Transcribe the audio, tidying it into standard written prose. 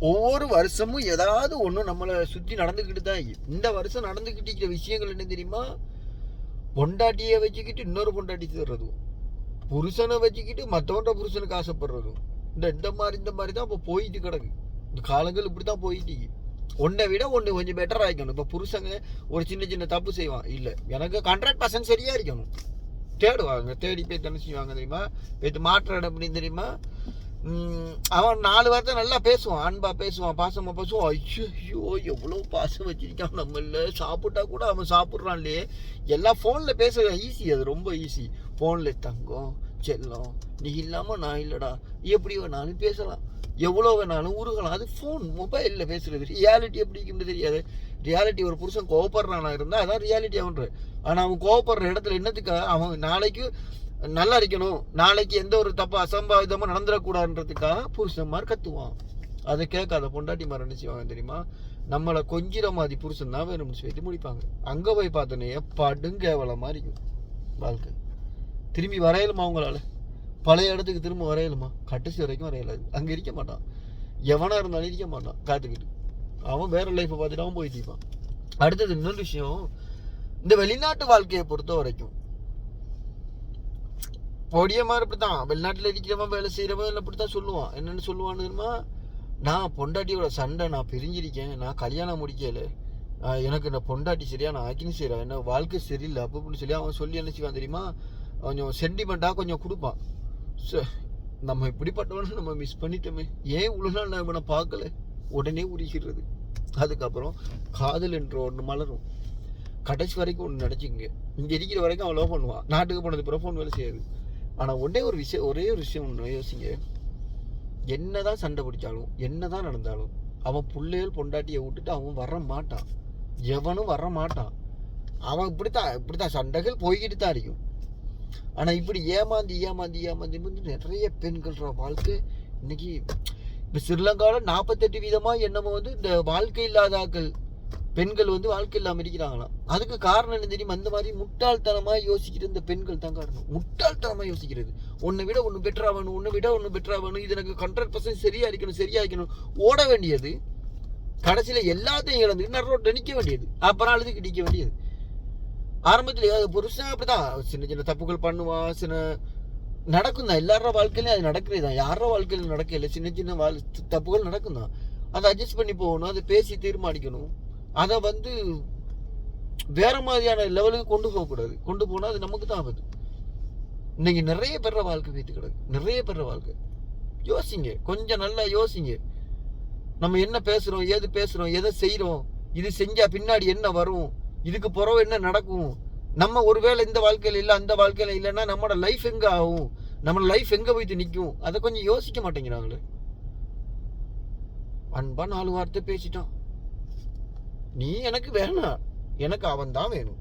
ஒவ்வொரு வருஷமும் ஏதாவது ஒன்று நம்மளை சுற்றி நடந்துக்கிட்டு தான். இந்த வருஷம் நடந்துக்கிட்டு இருக்கிற விஷயங்கள் என்ன தெரியுமா? பொண்டாட்டியை வச்சுக்கிட்டு இன்னொரு பொண்டாட்டி தர்றதும், புருஷனை வச்சுக்கிட்டு மற்றவன்ற புருஷனுக்கு ஆசைப்படுறதும், இந்த மாதிரி தான் இப்போ போயிட்டு கிடக்கு. இந்த காலங்கள் இப்படி தான் போயிட்டு. ஒன்றை விட ஒன்று கொஞ்சம் பெட்டராக இருக்கணும். இப்போ புருஷங்க ஒரு சின்ன சின்ன தப்பு செய்வான், இல்லை எனக்கு 100% சரியாக இருக்கணும் தேடுவாங்க. தேடி போய் தானே செய்வாங்க தெரியுமா? போய்த்து மாற்ற இடம் அப்படின்னு தெரியுமா? அவன் 4 வாரத்தை நல்லா பேசுவான், அன்பா பேசுவான், பாசமாக பேசுவான். ஐயோ எவ்வளோ பாசம் வச்சிருக்கான் நம்மள. சாப்பிட்டா கூட அவன் சாப்பிட்றான் இல்லையே. எல்லாம் ஃபோனில் பேச ஈஸி, அது ரொம்ப ஈஸி. ஃபோனில் தங்கம் செல்லம் நீ இல்லாமல் நான் இல்லைடா, எப்படி வேணாலும் பேசலாம், எவ்வளோ வேணாலும் உருகலாம். அது ஃபோன் மொபைலில் பேசுறது. ரியாலிட்டி எப்படி இருக்குன்னு தெரியாது. ரியாலிட்டி ஒரு புருஷன் கோவப்படுறானா இருந்தால் அதான் ரியாலிட்டி அவன்ற. ஆனால் அவன் கோவப்படுற இடத்துல என்னத்துக்காக? அவன் நாளைக்கு நல்லா இருக்கணும், நாளைக்கு எந்த ஒரு தப்பு அசம்பாவிதமாக நடந்துடக்கூடாதுன்றதுக்காக புருஷன் மாதிரி கத்துவான். அதை கேட்காத பொண்டாட்டி மாதிரி என்ன செய்வாங்க தெரியுமா? நம்மளை கொஞ்சிற மாதிரி புருஷன் தான் வேணும்னு சொல்லிட்டு முடிப்பாங்க. அங்கே போய் பார்த்தோன்னே படுங்கேவலமாக இருக்கும் வாழ்க்கை. திரும்பி வரையலுமா அவங்களால? பழைய இடத்துக்கு திரும்ப வரையலுமா? கடைசி வரைக்கும் வரையலாது. அங்கே இருக்க மாட்டான். எவனாக இருந்தாலும் இருக்க மாட்டான் காத்துக்கிட்டு. அவன் வேற லைஃப்பை பார்த்துட்டு அவன் போயிட்டு இருப்பான். அடுத்தது இன்னொரு விஷயம், இந்த வெளிநாட்டு வாழ்க்கையை பொறுத்த வரைக்கும் பொடியமாக இப்படித்தான். வெளிநாட்டில் இருக்கிறவன் வேலை செய்கிறவன் இல்லை இப்படித்தான் சொல்லுவான். என்னென்னு சொல்லுவான்னு தெரியுமா? நான் பொண்டாட்டியோட சண்டை, நான் பிரிஞ்சிருக்கேன், நான் கல்யாணம் முடிக்கல, எனக்கு இந்த பொண்டாட்டி சரியா நான் ஆக்கின்னு செய்கிறேன், என்ன வாழ்க்கை சரியில்லை அப்போ அப்படின்னு சொல்லி அவன் சொல்லி என்ன செய்வான் தெரியுமா? கொஞ்சம் சென்டிமெண்ட்டாக கொஞ்சம் கொடுப்பான். நம்ம இப்படிப்பட்டவன நம்ம மிஸ் பண்ணிட்டோமே, ஏன் இவ்வளோ நாள் நான் இவனை பார்க்கல, உடனே உரிக்கிறது. அதுக்கப்புறம் காதல் என்ற ஒன்று மலரும். கடைசி வரைக்கும் ஒன்று நினச்சிங்க. இங்கே இருக்கிற வரைக்கும் அவன் லவ் பண்ணுவான். நாட்டுக்கு போனது பிறகு ஃபோன் வேலை செய்யாது. ஆனால் ஒரே ஒரு விஷயம் ஒன்று யோசிங்க. என்னதான் சண்டை பிடிச்சாலும் என்னதான் நடந்தாலும் அவன் பிள்ளைகள் பொண்டாட்டியை விட்டுட்டு அவன் வர மாட்டான். எவனும் வர மாட்டான். அவன் இப்படித்தான் சண்டைகள் போய்கிட்டு தான் இருக்கும். ஆனால் இப்படி ஏமாந்தி நிறைய பெண்கள்ற வாழ்க்கை இன்னைக்கு. இப்போ ஸ்ரீலங்காவில் 48% என்னமோ இந்த வாழ்க்கை இல்லாத ஆக்கள் பெண்கள் வாழ்க்கை இல்லாமல் இருக்கிறாங்களாம். அதுக்கு காரணம் என்ன தெரியுமா? அந்த மாதிரி முட்டாள்தனமாக யோசிக்கிற இந்த பெண்கள் தான் காரணம். முட்டாள்தனமாக யோசிக்கிறது. ஒன்றை விட ஒன்று பெட்டரா வேணும், ஒன்றை விட ஒன்று பெட்டரா வேணும், இது எனக்கு 100% சரியா இருக்கணும் ஓட வேண்டியது. கடைசியில் எல்லாத்தையும் இழந்துட்டு நரோட்டை நிற்க வேண்டியது. அப்புறம் அழுதுக்கு நிற்க வேண்டியது. ஆரம்பத்தில் புருஷன் அப்படிதான் சின்ன சின்ன தப்புகள் பண்ணுவான். நடக்கும் தான், எல்லாரோட வாழ்க்கையிலும் அது நடக்கிறது தான். யாரோ வாழ்க்கையில் நடக்கல, சின்ன சின்ன தப்புகள் நடக்கும் தான். அதை அட்ஜஸ்ட் பண்ணி போகணும், அதை பேசி தீர்மானிக்கணும். அதை வேற மாதிரியான லெவலுக்கு கொண்டு போகக்கூடாது. கொண்டு போனால் அது நமக்கு தான் ஆகுது. இன்னைக்கு நிறைய பேர வாழ்க்கை வைத்து கிடக்கு. நிறைய பேர வாழ்க்கை. யோசிங்க, கொஞ்சம் நல்லா யோசிங்க. நம்ம என்ன பேசுறோம், ஏது பேசுறோம், எதை செய்யறோம், இது செஞ்சா பின்னாடி என்ன வரும், இதுக்கு பிறகு என்ன நடக்கும், நம்ம ஒருவேளை இந்த வாழ்க்கையில் இல்லை அந்த வாழ்க்கையில் இல்லைன்னா நம்மளோட லைஃப் எங்கே ஆகும், நம்மளோட லைஃப் எங்கே போய்த்து நிற்கும், அதை கொஞ்சம் யோசிக்க மாட்டேங்கிறாங்களே. அன்பா 4 வார்த்தை பேசிட்டான். நீ எனக்கு வேணாம், எனக்கு அவன் தான் வேணும்.